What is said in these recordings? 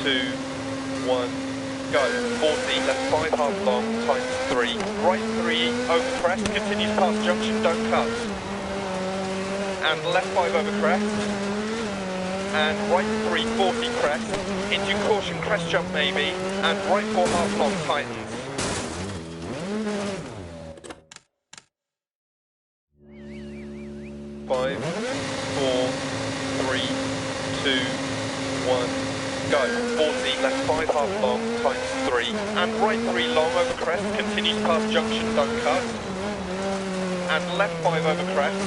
2, 1, go. 40, left 5 half long, times 3. Right 3, over crest, continues past junction, don't cut. And left 5 over crest. And right 3, 40 crest. Into caution, crest jump maybe. And right 4 half long, tightens. Five, 4, 3, 2, 1, go. 40, left 5 half long, times 3. And right 3 long over crest, continues past junction, don't cut. And left 5 over crest.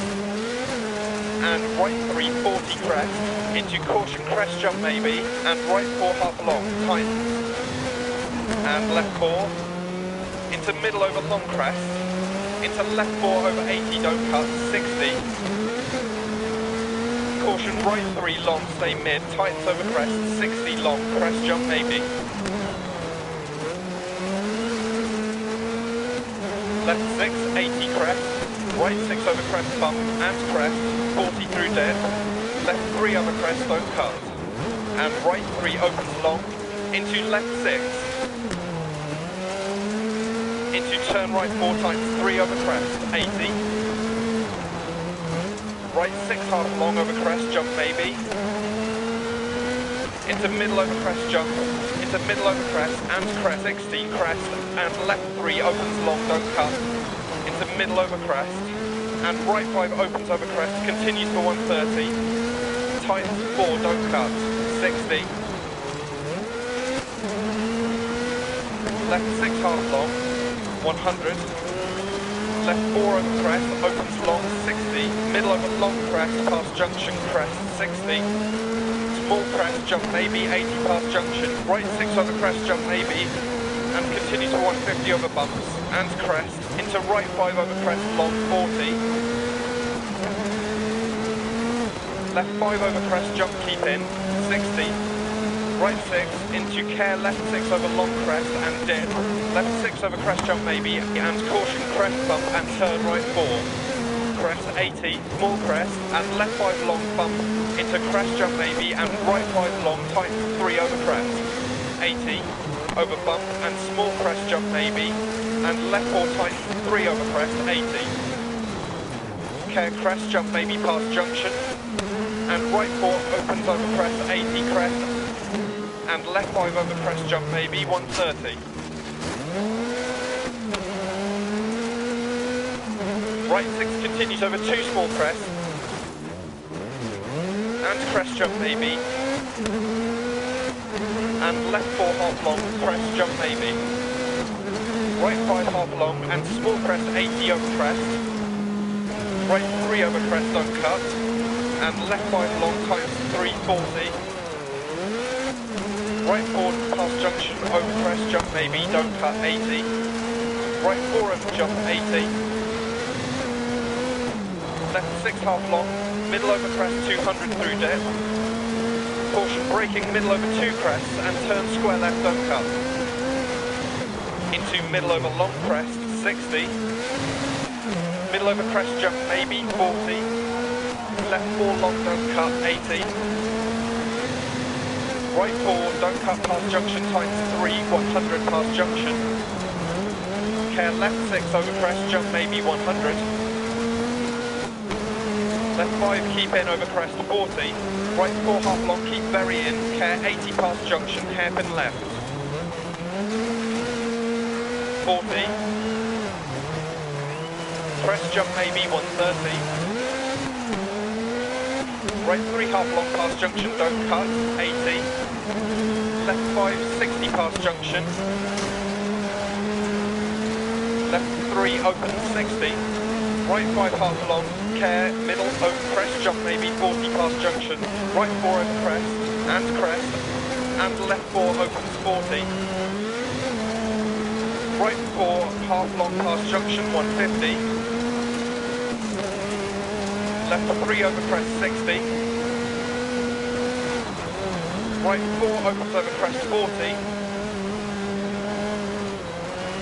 And right 3, 40 crest. Into caution, crest jump maybe. And right 4 half long, tightens. And left 4. Into middle over long crest. Into left 4 over 80, don't cut, 60. Caution, right 3 long, stay mid, tightens over crest, 60 long, crest jump maybe. Left 6, 80 crest, right 6 over crest bump and crest, 40 through dead. Left 3 over crest, don't cut. And right 3 opens long, into left 6. Into turn right 4 times 3 over crest, 80. Right 6 half long over crest, jump maybe. Into middle over crest, jump. Into middle over crest and crest, 60 crest. And left 3 opens long, don't cut. Into middle over crest. And right 5 opens over crest, continues for 130. Tightens 4, don't cut, 60. Left 6 half long, 100. Left 4 over crest, opens long, 60. Middle over long crest, past junction, crest, 60. Small crest, jump maybe, 80 past junction. Right 6 over crest, jump maybe. And continue to 150 over bumps and crest. Into right 5 over crest, long, 40. Left 5 over crest, jump, keep in, 60. Right 6, into care, left 6 over long crest and dead. Left 6 over crest jump maybe, and caution crest bump and turn right 4. Crest 80, small crest, and left 5 long bump, into crest jump maybe, and right 5 long, tightens 3 over crest. 80, over bump, and small crest jump maybe, and left 4 tightens 3 over crest, 80. Care crest jump maybe past junction, and right 4 opens over crest, 80 crest, and left 5 over crest jump maybe, 130. Right 6 continues over 2 small crests, and crest jump maybe, and left 4 half long, crest jump maybe. Right 5 half long, and small crest 80 over crest. Right 3 over crest, don't cut, and left 5 long, times 340. Right 4 past junction, over crest, jump maybe, don't cut, 80. Right 4 over jump, 80. Left 6 half long, middle over crest, 200 through dead. Caution braking, middle over 2 crests, and turn square left, don't cut. Into middle over long crest, 60. Middle over crest, jump maybe, 40. Left 4 long, don't cut, 80. Right 4, don't cut past junction, times 3, 100 past junction. Care left 6 over crest, jump maybe 100. Left 5, keep in over crest, 40. Right 4 half long, keep very in, care 80 past junction, hairpin left. 40. Crest jump maybe 130. Right 3 half long past junction, don't cut, 80. Left 5, 60 past junction. Left 3 open, 60. Right 5 half long, care, middle, over crest, jump maybe, 40 past junction. Right 4 over crest, and left 4 opens, 40. Right 4 half long past junction, 150. Left 3 over crest, 60. Right 4 opens over crest, 40.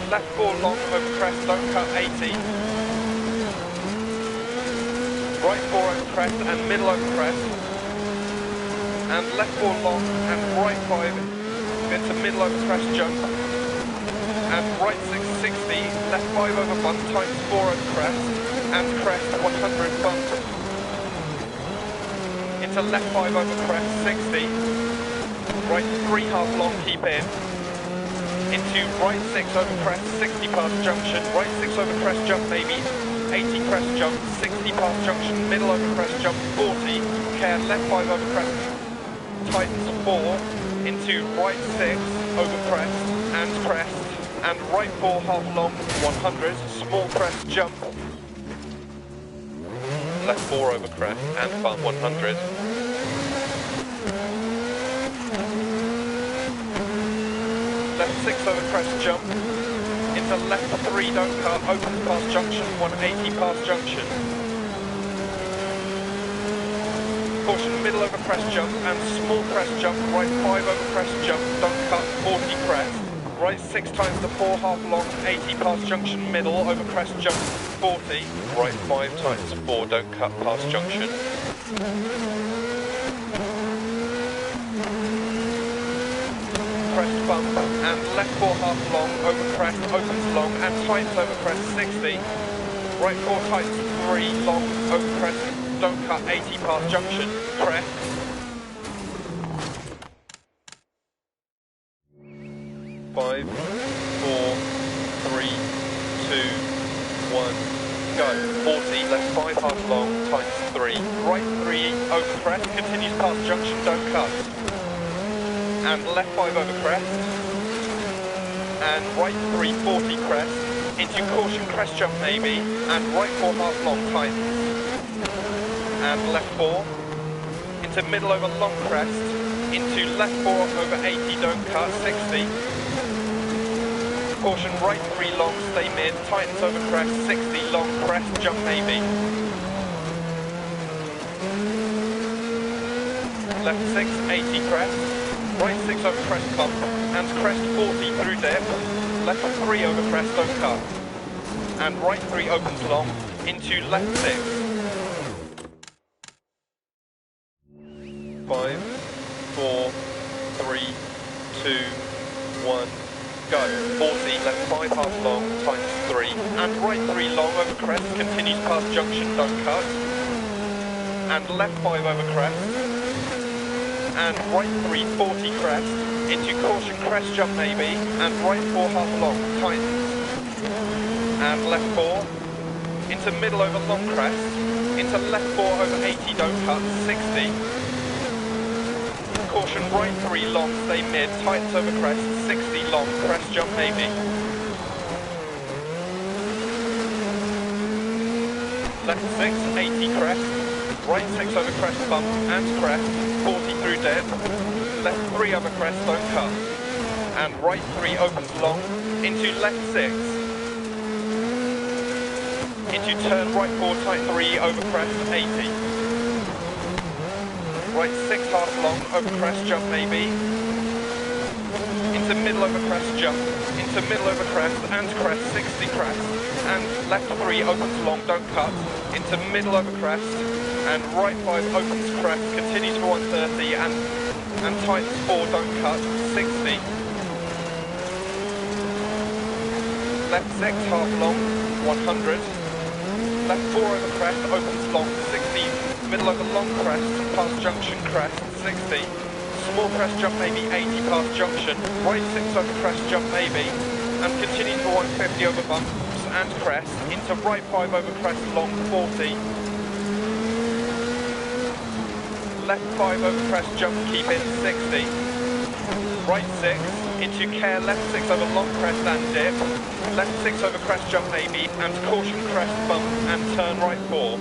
Left 4 long over crest, don't cut, 80. Right 4 over crest and middle over crest. And left 4 long and right 5 into middle over crest jump, and right 6, 60, left 5 over bump, times 4 over crest, and crest 100 bump. Into left 5 over crest, 60, right 3 half long, keep in, into right 6 over crest, 60 past junction, right 6 over crest jump maybe, 80 crest jump, 60 past junction, middle over crest jump, 40, care, left 5 over crest, tightens 4, into right 6 over crest, and right 4 half long, 100, small crest jump, left 4 over crest, and bump 100. Left 6 over crest jump, into left 3 don't cut, opens past junction, 180 past junction. Caution middle over crest jump and small crest jump, right 5 over crest jump, don't cut, 40 crest. Right 6 times the 4 half long, 80 past junction, middle over crest jump, 40. Right 5 times the 4, don't cut past junction. Crest bump and left 4 half long over crest, opens long and tightens over crest 60. Right 4 tightens 3 long over crest, don't cut 80 past junction, crest. Five, 4, 3, 2, 1, go. 40, left 5 half long, times 3. Right 3 over crest, continues past junction, don't cut. And left 5 over crest, and right 3, 40 crest, into caution crest jump maybe, and right 4 half long tightens, and left 4, into middle over long crest, into left 4 over 80, don't cut, 60, caution right 3 long, stay mid, tightens over crest, 60 long crest jump maybe, left 6, 80 crest, right 6 over crest bump, and crest 40 through dip, left 3 over crest don't cut, and right 3 opens long, into left 6. 5, 4, 3, 2, 1, go. 40, left 5 half long, times 3, and right 3 long over crest, continues past junction, don't cut, and left 5 over crest, and right 3, 40 crest, into caution crest jump maybe, and right 4 half long, tightens, and left 4, into middle over long crest, into left 4 over 80, don't cut, 60, caution right 3 long, stay mid, tightens over crest, 60 long, crest jump maybe, left 6, 80 crest, right 6 over crest bump and crest, 40 through dead, left 3 over crest, don't cut, and right 3 opens long, into left 6, into turn right 4 tight 3 over crest, 80, right 6 half long over crest jump maybe, into middle over crest jump, into middle over crest and crest, 60 crest, and left 3 opens long, don't cut, into middle over crest, and right 5 opens crest, continues for 130 and tightens 4, don't cut, 60. Left 6 half long, 100. Left 4 over crest, opens long, 60. Middle over long crest, past junction crest, 60. Small crest jump maybe 80 past junction. Right 6 over crest jump maybe, and continues for 150 over bumps and crest, into right 5 over crest long, 40. Left 5 over crest jump, keep in 60. Right 6, into care, left 6 over long crest and dip. Left 6 over crest jump maybe, and caution crest bump and turn right 4.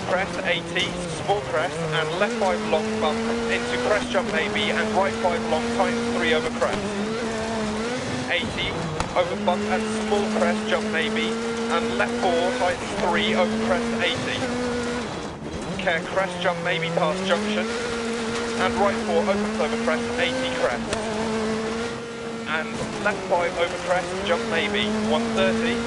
Crest 80, small crest, and left 5 long bump, into crest jump maybe, and right 5 long times 3 over crest. 80, over bump and small crest jump maybe, and left 4 tightens 3 over crest 80. Care crest jump maybe past junction, and right 4 opens over crest, 80 crest, and left 5 over crest jump maybe, 130,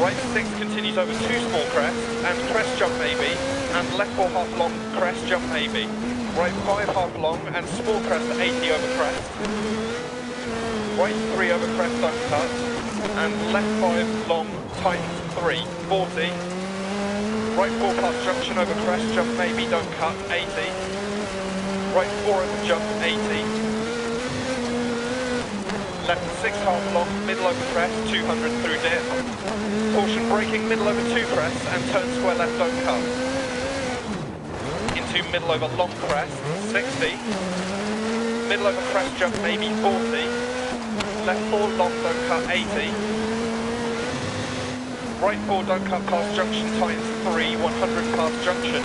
right 6 continues over 2 small crest, and crest jump maybe, and left 4 half long crest jump maybe. Right 5 half long and small crest at 80 over crest. Right 3 over crest, don't cut. And left 5 long, tightens 3, 40. Right 4 past junction over crest, jump maybe, don't cut, 80. Right 4 over jump, 80. Left 6 half long, middle over crest, 200 through dip. Caution braking, middle over 2 crest and turn square left, don't cut. Into middle over long crest, 60. Middle over crest jump maybe 40. Left 4 long, don't cut, 80. Right 4 don't cut past junction, tightens 3, 100 past junction.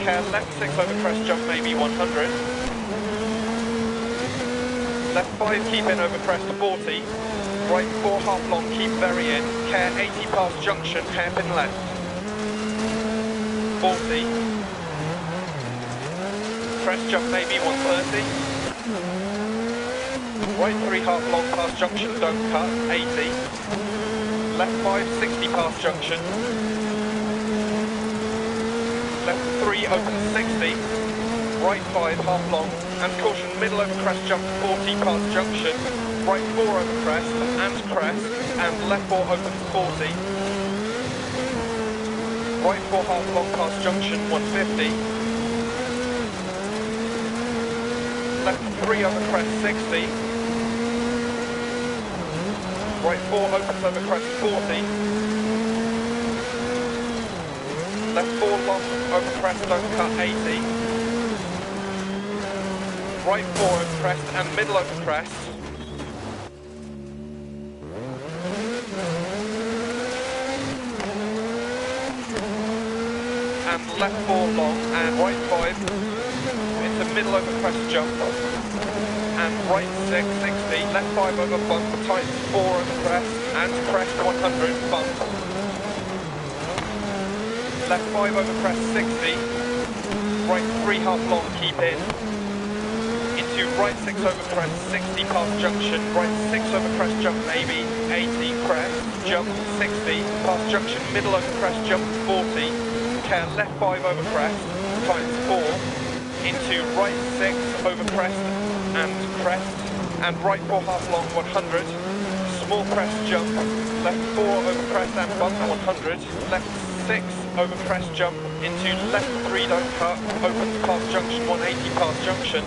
Care left 6 over crest jump maybe 100. Left 5 keep in over crest 40. Right 4 half long, keep very in. Care 80 past junction, hairpin left. 40. Crest jump maybe 130. Right 3 half long past junction, don't cut, 80. Left 5, 60 past junction. Left 3 open 60. Right 5 half long and caution middle over crest jump 40 past junction. Right 4 over crest and left 4 open 40. Right 4 half long past junction 150. Left 3 over crest 60. Right 4 opens over crest 40. Left 4 long over crest, don't cut 80. Right 4 over crest and middle over crest. And left 4 long and right 5 into middle over crest jump. And right 6, 60, left 5 over bump, tightens 4 over crest, and crest 100, bump. Left 5 over crest 60, right 3 half long, keep in. Into right 6 over crest, 60 past junction, right 6 over crest jump maybe, 80, crest, jump 60, past junction, middle over crest jump 40, care left 5 over crest, tightens 4, into right 6 over crest, and right 4 half long 100, small crest jump, left 4 over crest and bump 100, left 6 over crest jump into left 3 don't cut, opens past junction 180 past junction.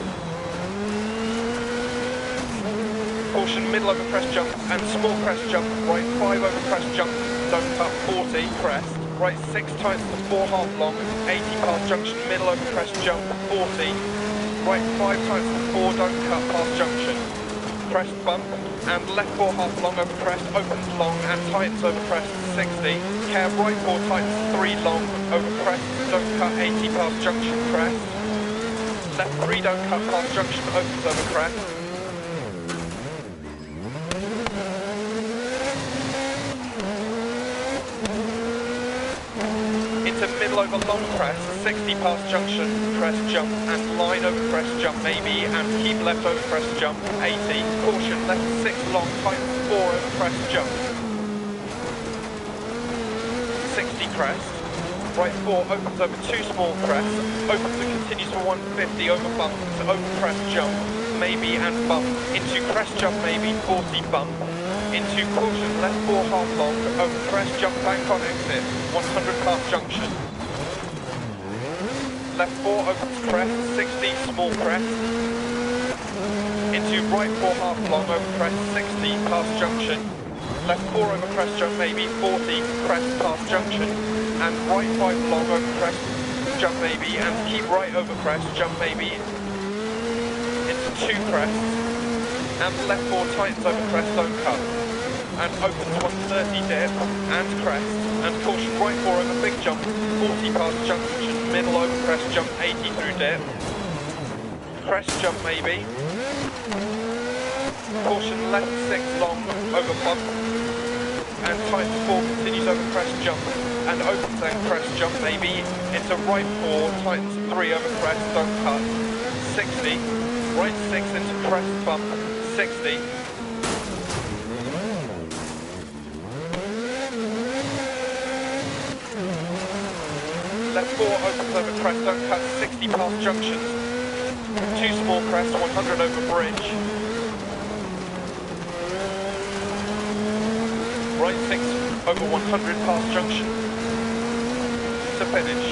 Caution middle over crest jump and small crest jump, right 5 over crest jump, don't cut 40, crest, right 6 tightens to 4 half long, 80 past junction, middle over crest jump 40. Right 5 times to 4, don't cut past junction. Crest bump, and left 4 half long over crest, opens long and tightens over crest 60. Care right 4 tightens 3 long over crest, don't cut 80 past junction crest. Left 3 don't cut past junction, opens over crest. Middle over long crest, 60 past junction, crest jump, and line over crest jump maybe, and keep left over crest jump, 80, caution, left 6 long, tightens 4 over crest jump, 60 crest, right 4 opens over 2 small crests, opens and continues for 150 over bump, to over crest jump, maybe and bump, into crest jump maybe, 40 bump, into caution, left 4 half long, over crest jump, bank on exit, 100 past junction. Left 4 opens crest, 60, small crest. Into right 4 half long, over crest, 60, past junction. Left 4 over crest jump maybe, 40, crest past junction. And right 5 long over crest, jump maybe, and keep right over crest, jump maybe. Into 2 crests. And left 4 tightens over crest, don't cut. And opens 130 dip, and crest, and caution right 4 over big jump, 40 past junction, middle over crest jump, 80 through dip, crest jump maybe, caution left 6 long over bump, and tightens 4 continues over crest jump, and opens and crest jump maybe, into right 4, tightens 3 over crest, don't cut, 60, right 6 into crest bump, 60, left Left 4 opens over crest, don't cut, 60 past junctions. 2 small crest, 100 over bridge. Right 6 over 100 past junction. To finish.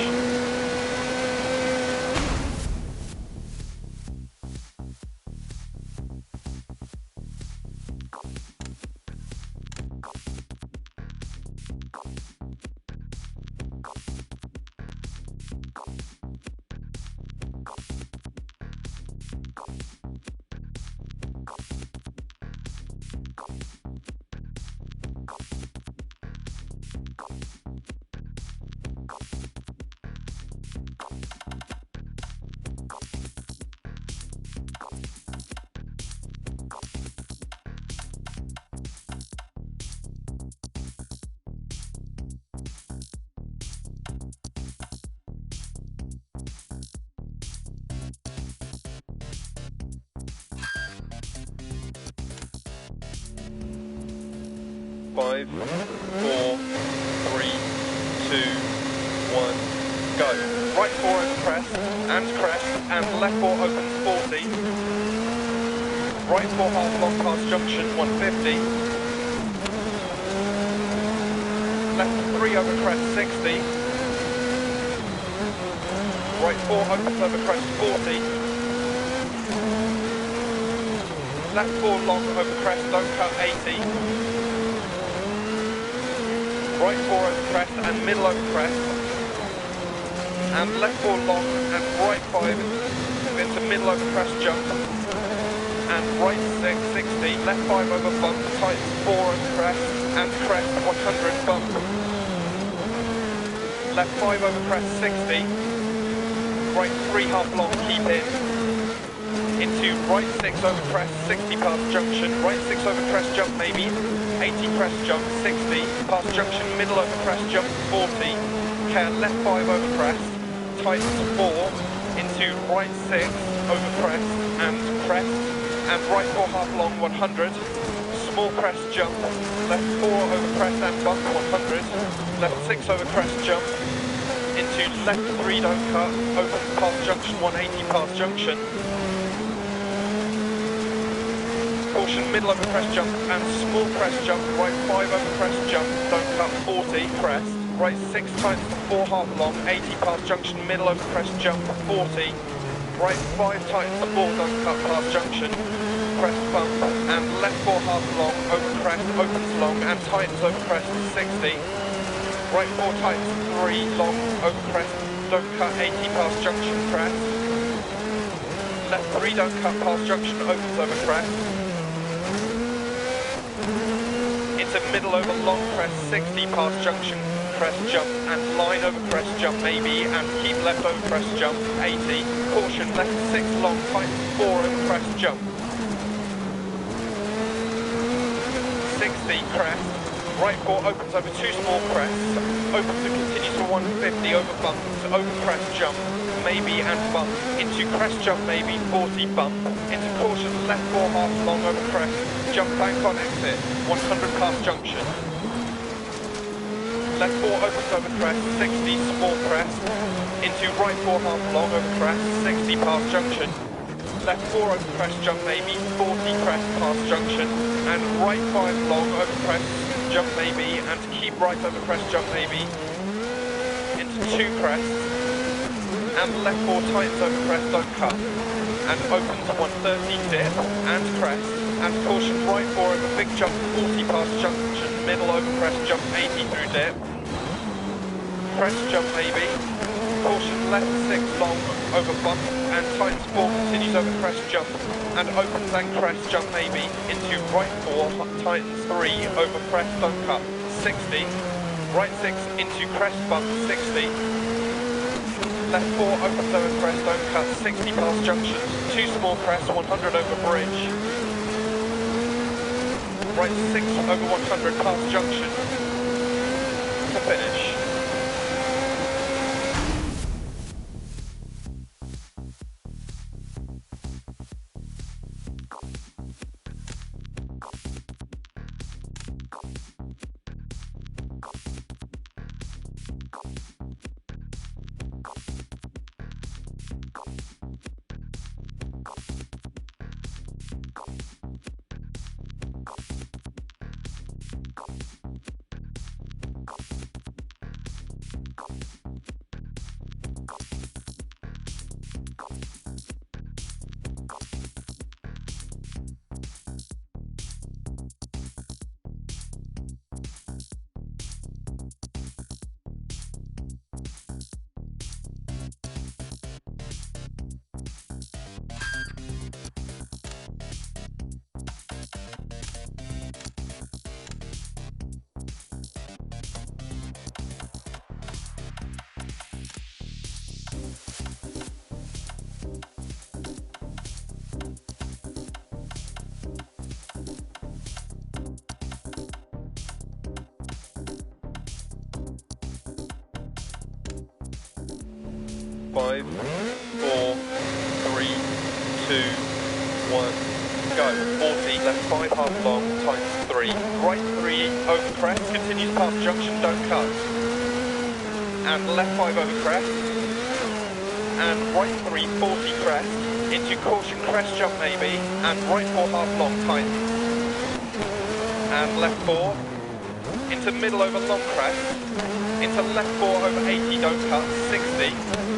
Five, 4, 3, 2, 1, go. Right 4 over crest, and left 4 opens 40. Right 4 half long past junction, 150. Left 3 over crest, 60. Right 4 opens over crest, 40. Left 4 long over crest, don't cut, 80. Right 4 over crest and middle over crest. And left 4 long and right 5 into middle over crest jump. And right 6, 60. Left 5 over bump, tightens 4 over crest and crest 100 bump. Left 5 over crest 60. Right 3 half long, keep in. Into right 6 over crest, 60 past junction. Right 6 over crest jump maybe. 80 crest jump, 60, past junction, middle over crest jump, 40, care left 5 over crest, tightens 4, into right 6 over crest, and right 4 half long, 100, small crest jump, left 4 over crest and bump, 100, left 6 over crest jump, into left 3 don't cut, open past junction, 180 past junction, caution, middle over crest jump and small crest jump, right 5 over crest jump, don't cut, 40, crest, right 6 times 4 half long, 80 past junction, middle over crest jump, 40, right 5 tightens the 4, don't cut, past junction, crest bump, and left 4 half long, over crest, opens long, and tightens over crest, 60, right 4 tightens 3, long, over crest, don't cut, 80 past junction, crest, left 3 don't cut, past junction, opens over crest, into middle over long crest, 60 past junction, crest jump, and line over crest jump maybe, and keep left over crest jump, 80, caution, left 6 long, tightens 4 over crest jump, 60, crest, right 4 opens over 2 small crests, opens and continues to 150 over bumps, over crest jump, maybe and bump, into crest jump maybe, 40 bump, into caution, left 4 half long over crest, jump bank on exit, 100 past junction. Left 4 opens over crest, 60 small crest, into right 4 half long over crest, 60 past junction. Left 4 over crest jump maybe, 40 crest past junction, and right 5 long over crest jump maybe, and keep right over crest jump maybe, into 2 crests, and left 4 tightens over crest, don't cut, and opens 130 dip, and crest, and caution right 4 over big jump, 40 past junction, middle over crest jump, 80 through dip, crest jump maybe, caution left 6 long over bump, and tightens 4 continues over crest jump, and opens and crest jump maybe, into right 4 tightens 3 over crest, don't cut, 60, right 6 into crest bump, 60, left 4 opens over crest, don't cut, 60 past junctions, 2 small crests, 100 over bridge, right 6 over 100 past junction, to finish. 5, 4, 3, 2, 1, go. 40, left 5 half long, times 3. Right 3 over crest, continues past junction, don't cut. And left 5 over crest. And right 3, 40 crest, into caution crest jump maybe, and right 4 half long, tight. And left 4, into middle over long crest, into left 4 over 80, don't cut, 60.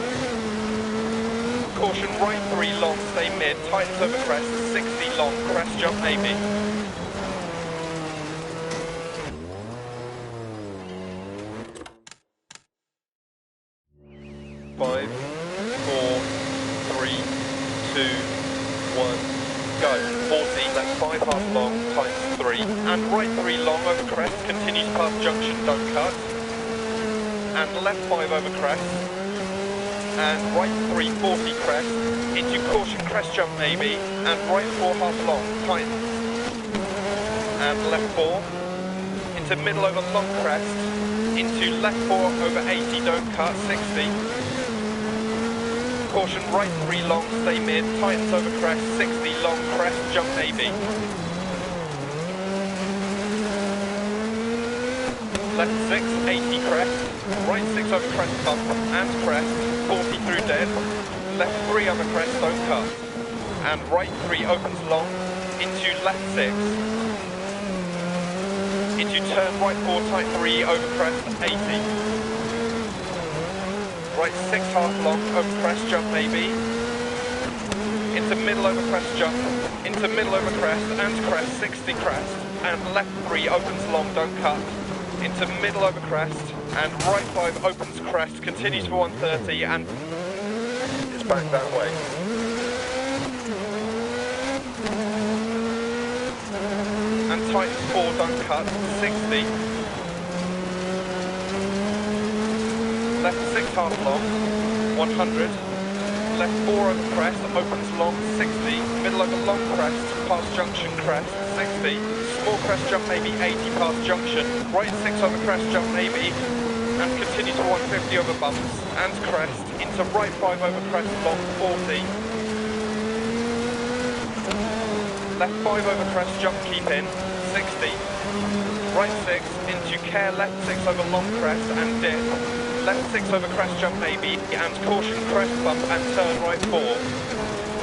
Caution right 3 long, stay mid, tightens over crest, 60 long, crest jump maybe. Five, 4, 3, 2, 1, go. 40, left 5 half long, times 3. And right 3 long over crest, continues past junction, don't cut. And left 5 over crest. And right 3, 40 crest, into caution crest jump maybe, and right 4 half long, tightens. And left 4, into middle over long crest, into left 4 over 80, don't cut, 60. Caution right 3 long, stay mid, tightens over crest, 60 long, crest, jump maybe. Left 6, 80 crest, right 6 over crest bump, and crest, 40 through dead. Left 3 over crest, don't cut. And right 3 opens long, into left 6. Into turn right 4, tight 3 over crest, 80. Right 6 half long, over crest jump maybe. Into middle over crest jump, into middle over crest and crest, 60 crest. And left 3 opens long, don't cut. Into middle over crest, and right 5 opens crest, continues for 130 and is back that way. And tightens 4, don't cut, 60. Left 6 half long, 100. Left 4 over crest, opens long, 60. Middle over long crest, past junction crest, 60. Small crest jump maybe, 80 past junction. Right 6 over crest jump maybe, and continue to 150 over bumps and crest. Into right 5 over crest long, 40. Left 5 over crest jump, keep in, 60. Right 6 into care, left 6 over long crest and dip. Left 6 over crest jump maybe, and caution crest bump and turn right 4.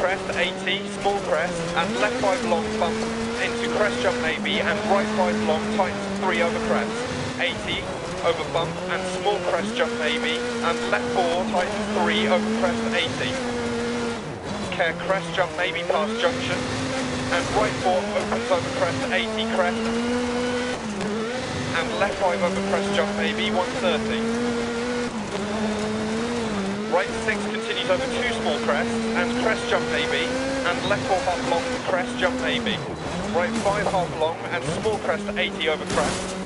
Crest 80, small crest, and left 5 long bump into crest jump maybe, and right 5 long tightens 3 over crest. 80 over bump and small crest jump maybe, and left 4 tightens 3 over crest 80. Care crest jump maybe past junction, and right 4 opens over crest 80 crest, and left 5 over crest jump maybe 130. Right 6 continues over 2 small crests and crest jump maybe, and left 4 half long crest jump maybe. Right 5 half long and small crest 80 over crest.